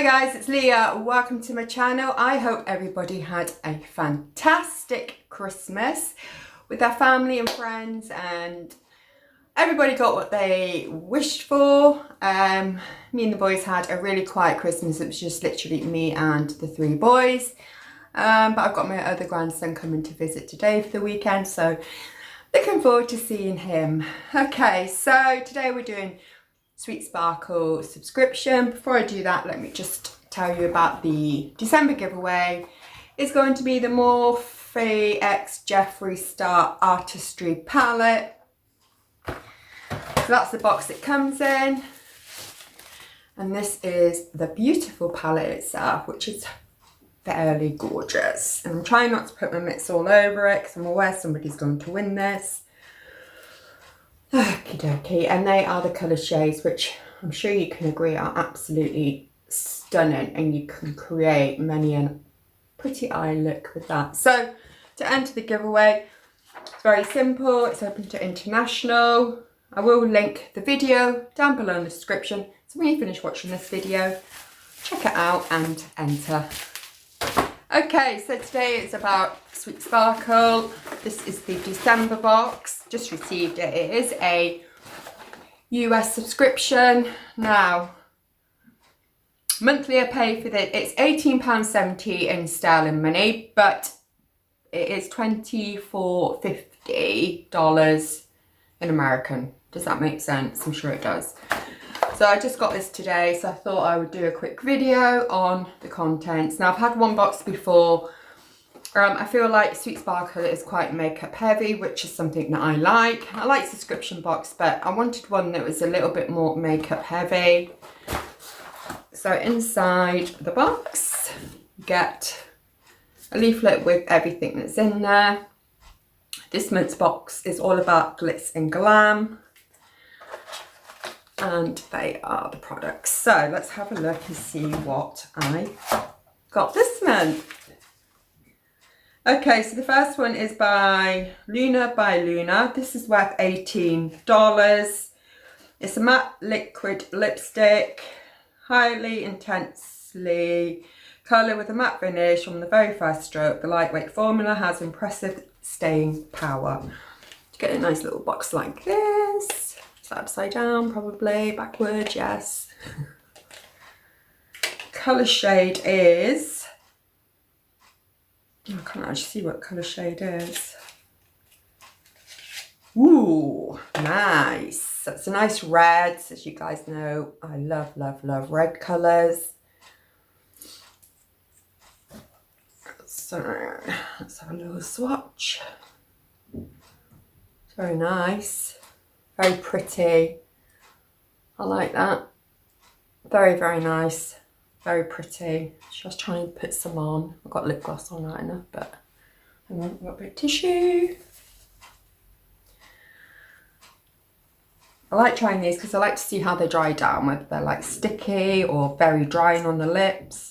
Hi guys, it's Leah. Welcome to my channel. I hope everybody had a fantastic Christmas with their family and friends and everybody got what they wished for. Me and the boys had a really quiet Christmas. It was just literally me and the three boys. But I've got my other grandson coming to visit today for the weekend, so looking forward to seeing him. Okay, so today we're doing Sweet Sparkle subscription. Before I do that, let me just tell you about the December giveaway. It's going to be the Morphe X Jeffree Star Artistry palette. So that's the box it comes in. And this is the beautiful palette itself, which is fairly gorgeous. And I'm trying not to put my mitts all over it because I'm aware somebody's going to win this. Okie dokie, and they are the colour shades, which I'm sure you can agree are absolutely stunning, and you can create many a pretty eye look with that. So to enter the giveaway, it's very simple. It's open to international. I will link the video down below in the description, so when you finish watching this video, check it out and enter. Okay, so today it's about Sweet Sparkle. This is the December box. Just received it. It is a US subscription. Now, monthly I pay for this. It's £18.70 in sterling money, but it is $24.50 in American. Does that make sense? I'm sure it does. So I just got this today, so I thought I would do a quick video on the contents. Now I've had one box before. I feel like Sweet Sparkle is quite makeup heavy, which is something that I like. I like subscription box, but I wanted one that was a little bit more makeup heavy. So inside the box, you get a leaflet with everything that's in there. This month's box is all about glitz and glam. And they are the products. So let's have a look and see what I got this month. Okay, so the first one is by Luna. This is worth $18. It's a matte liquid lipstick, highly intensely colour with a matte finish on the very first stroke. The lightweight formula has impressive staying power. You get a nice little box like this. Upside down, probably backwards, yes. Colour shade is, I can't actually see what colour shade is. Ooh, nice. That's a nice red. As you guys know, I love red colours. So let's have a little swatch. It's very nice. Very pretty. I like that. Very, very nice. Very pretty. Just trying to put some on. I've got lip gloss on right enough, but I want a bit of tissue. I like trying these because I like to see how they dry down, whether they're like sticky or very drying on the lips.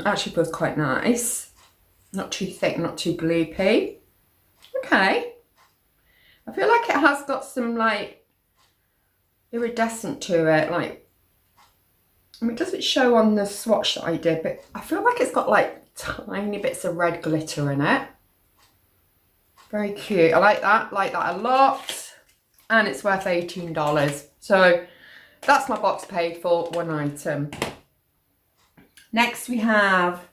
Actually feels quite nice. Not too thick, not too gloopy. Okay. I feel like it has got some like iridescent to it. Like, I mean, it doesn't show on the swatch that I did, but I feel like it's got like tiny bits of red glitter in it. Very cute. I like that a lot. And it's worth $18. So that's my box paid for, one item. Next we have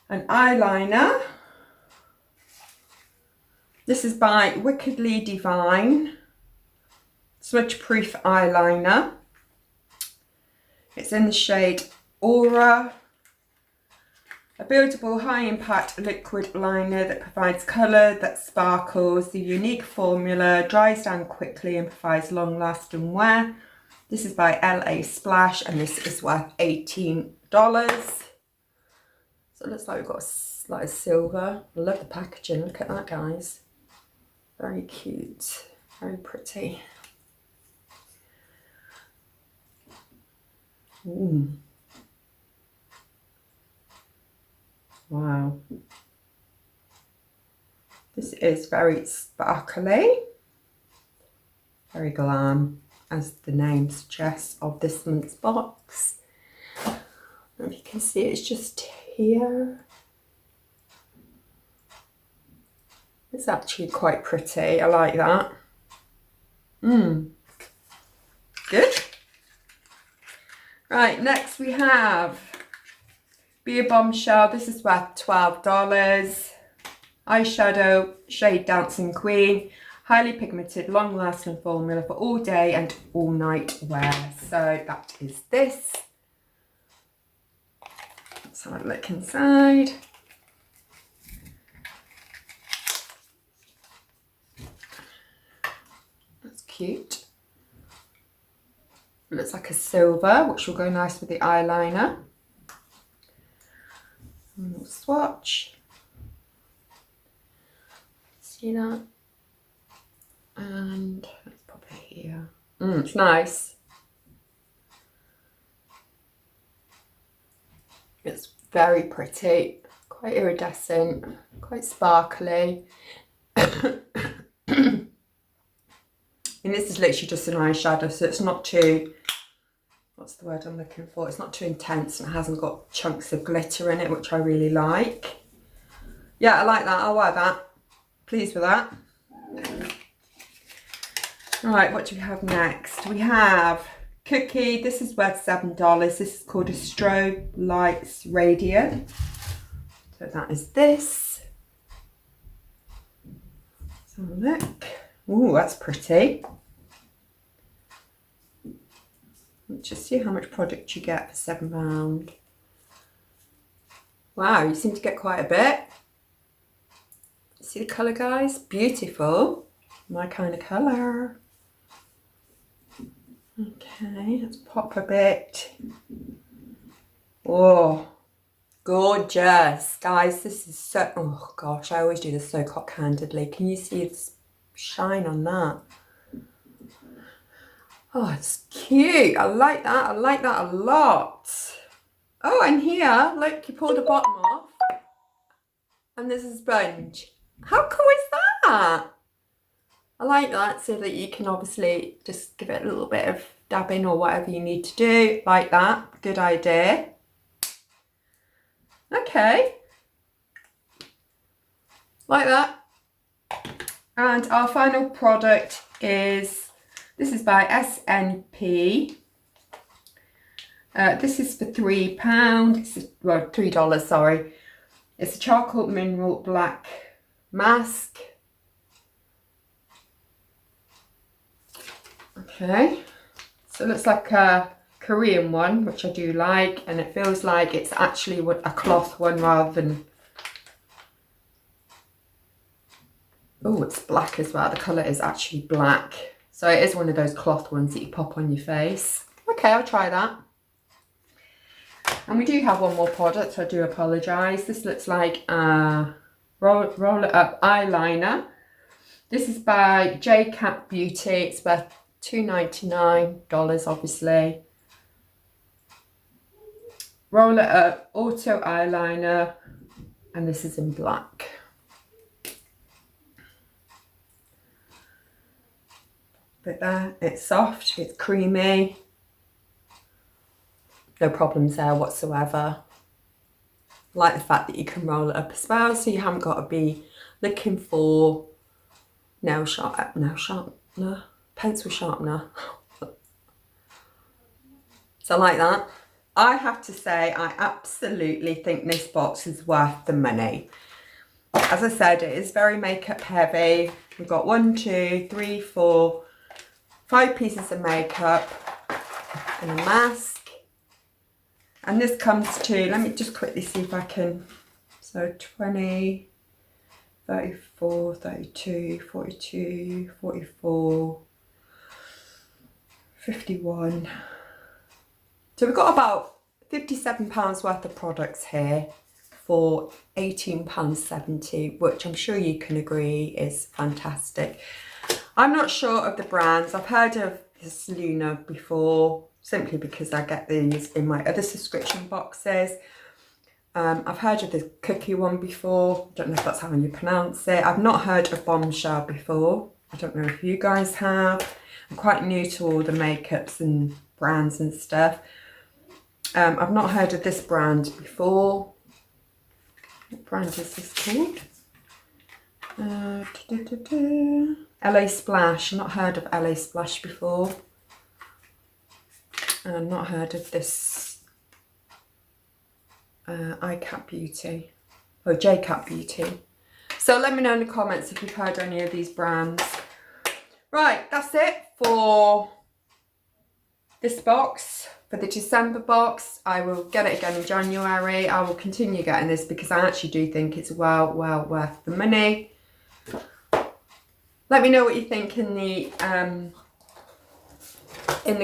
an eyeliner. This is by Wickedly Divine Smudge Proof Eyeliner. It's in the shade Aura. A buildable high impact liquid liner that provides colour that sparkles. The unique formula dries down quickly and provides long lasting wear. This is by LA Splash and this is worth $18. So it looks like we've got a slight of silver. I love the packaging. Look at that, guys. Very cute. Very pretty. Ooh. Wow. This is very sparkly, very glam, as the name suggests, of this month's box. I don't know if you can see, it's just here. It's actually quite pretty. I like that. Good. Right, next we have Be a Bombshell. This is worth $12. Eyeshadow, shade Dancing Queen. Highly pigmented, long-lasting formula for all day and all night wear. So that is this. Let's have a look inside. That's cute. It looks like a silver, which will go nice with the eyeliner. A little swatch. See that? And let's pop it here. It's nice. It's very pretty, quite iridescent, quite sparkly. And this is literally just an eyeshadow, so it's not too, what's the word I'm looking for? It's not too intense and it hasn't got chunks of glitter in it, which I really like. Yeah, I like that. I'll wear that. Pleased with that. Right, what do we have next? We have Cookie. This is worth $7. This is called a Strobe Lights Radiant. So that is this. Let's have a look. Ooh, that's pretty. Let's just see how much product you get for £7. Wow, you seem to get quite a bit. See the colour, guys? Beautiful. My kind of colour. Okay, let's pop a bit. Oh, gorgeous. Guys, this is so... Oh, gosh, I always do this so cock-handedly. Can you see this shine on that? Oh, it's cute. I like that. I like that a lot. Oh, and here, look, you pull the bottom off. And there's a sponge. How cool is that? I like that, so that you can obviously just give it a little bit of dabbing or whatever you need to do. Like that. Good idea. Okay. Like that. And our final product is, this is by SNP. This is for £3. Well, $3, sorry. It's a charcoal mineral black mask. Okay, so it looks like a Korean one, which I do like, and it feels like it's actually a cloth one rather than... Oh, it's black as well. The colour is actually black. So it is one of those cloth ones that you pop on your face. Okay, I'll try that. And we do have one more product, so I do apologise. This looks like a roll it up eyeliner. This is by J-Cat Beauty. It's worth $2.99, obviously. Roll it up, auto eyeliner, and this is in black. Bit there, it's soft, it's creamy. No problems there whatsoever. I like the fact that you can roll it up as well, so you haven't got to be looking for pencil sharpener. So I like that. I have to say, I absolutely think this box is worth the money. As I said, it is very makeup heavy. We've got 1, 2, 3, 4, 5 pieces of makeup and a mask. And this comes to, let me just quickly see if I can, so 20, 34, 32, 42, 44, 51. So we've got about £57 worth of products here for £18.70, which I'm sure you can agree is fantastic. I'm not sure of the brands. I've heard of this Luna before, simply because I get these in my other subscription boxes. I've heard of the cookie one before. I don't know if that's how you pronounce it. I've not heard of Bombshell before. I don't know if you guys have. I'm quite new to all the makeups and brands and stuff. I've not heard of this brand before. What brand is this called? LA Splash. I've not heard of LA Splash before. And I've not heard of this iCap Beauty. Or JCap Beauty. So let me know in the comments if you've heard any of these brands. Right, that's it for this box. For the December box, I will get it again in January. I will continue getting this because I actually do think it's well worth the money. Let me know what you think in the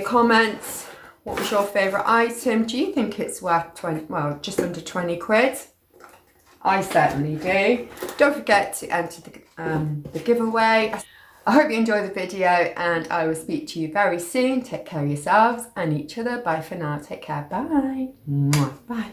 comments. What was your favourite item? Do you think it's worth just under 20 quid? I certainly do. Don't forget to enter the giveaway. I hope you enjoyed the video and I will speak to you very soon. Take care of yourselves and each other. Bye for now. Take care. Bye. Bye.